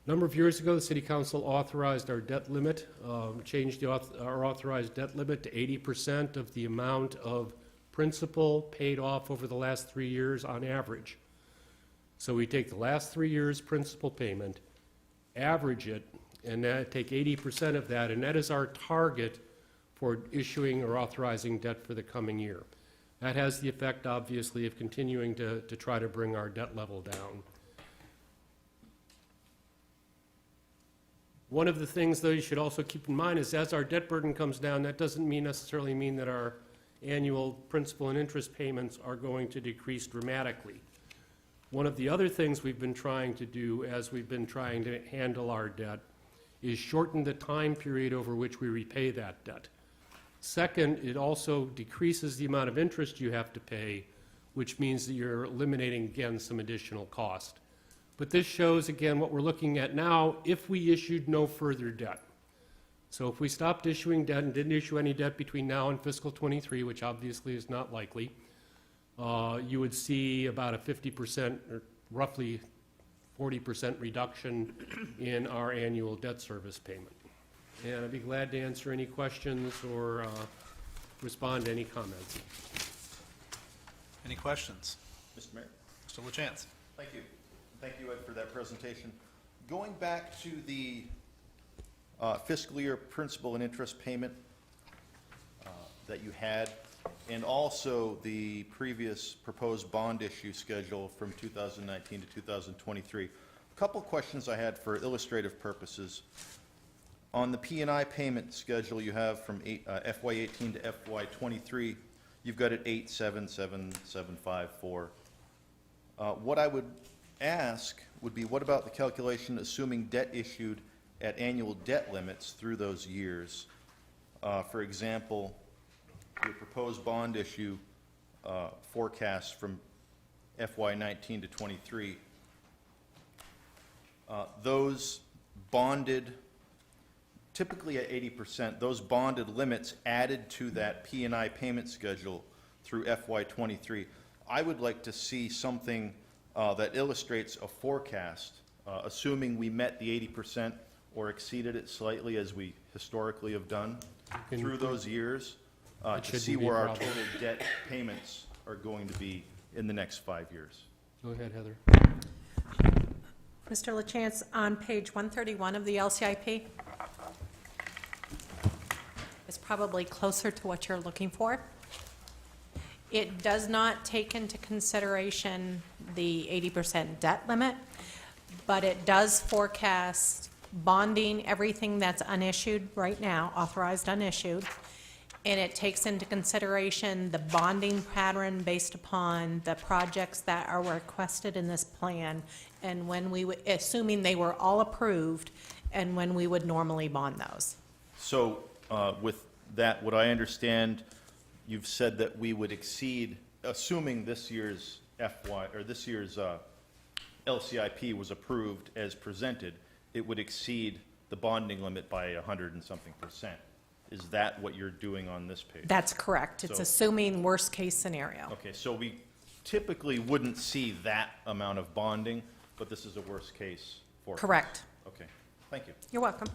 A number of years ago, the City Council authorized our debt limit, changed our authorized debt limit to 80% of the amount of principal paid off over the last 3 years on average. So we take the last 3 years' principal payment, average it, and then take 80% of that, and that is our target for issuing or authorizing debt for the coming year. That has the effect, obviously, of continuing to try to bring our debt level down. One of the things, though, you should also keep in mind is as our debt burden comes down, that doesn't necessarily mean that our annual principal and interest payments are going to decrease dramatically. One of the other things we've been trying to do as we've been trying to handle our debt is shorten the time period over which we repay that debt. Second, it also decreases the amount of interest you have to pay, which means that you're eliminating, again, some additional cost. But this shows, again, what we're looking at now if we issued no further debt. So if we stopped issuing debt and didn't issue any debt between now and fiscal 23, which obviously is not likely, you would see about a 50% or roughly 40% reduction in our annual debt service payment. And I'd be glad to answer any questions or respond to any comments. Any questions? Mr. Mayor. Mr. Lachance. Thank you. Thank you, Ed, for that presentation. Going back to the fiscal year principal and interest payment that you had, and also the previous proposed bond issue schedule from 2019 to 2023, a couple questions I had for illustrative purposes. On the P&I payment schedule you have from FY18 to FY23, you've got it 877,754. What I would ask would be, what about the calculation assuming debt issued at annual debt limits through those years? For example, your proposed bond issue forecast from FY19 to 23, those bonded, typically at 80%, those bonded limits added to that P&I payment schedule through FY23. I would like to see something that illustrates a forecast, assuming we met the 80% or exceeded it slightly as we historically have done through those years, to see where our total debt payments are going to be in the next 5 years. Go ahead, Heather. Mr. Lachance, on page 131 of the LCIP, is probably closer to what you're looking for. It does not take into consideration the 80% debt limit, but it does forecast bonding everything that's unissued right now, authorized unissued, and it takes into consideration the bonding pattern based upon the projects that are requested in this plan, and when we would, assuming they were all approved, and when we would normally bond those. So with that, what I understand, you've said that we would exceed, assuming this year's this year's LCIP was approved as presented, it would exceed the bonding limit by 100 and something percent. Is that what you're doing on this page? That's correct. It's So- assuming worst case scenario. Okay, so we typically wouldn't see that amount of bonding, but this is a worst case for us. Correct. Okay, thank you. You're welcome.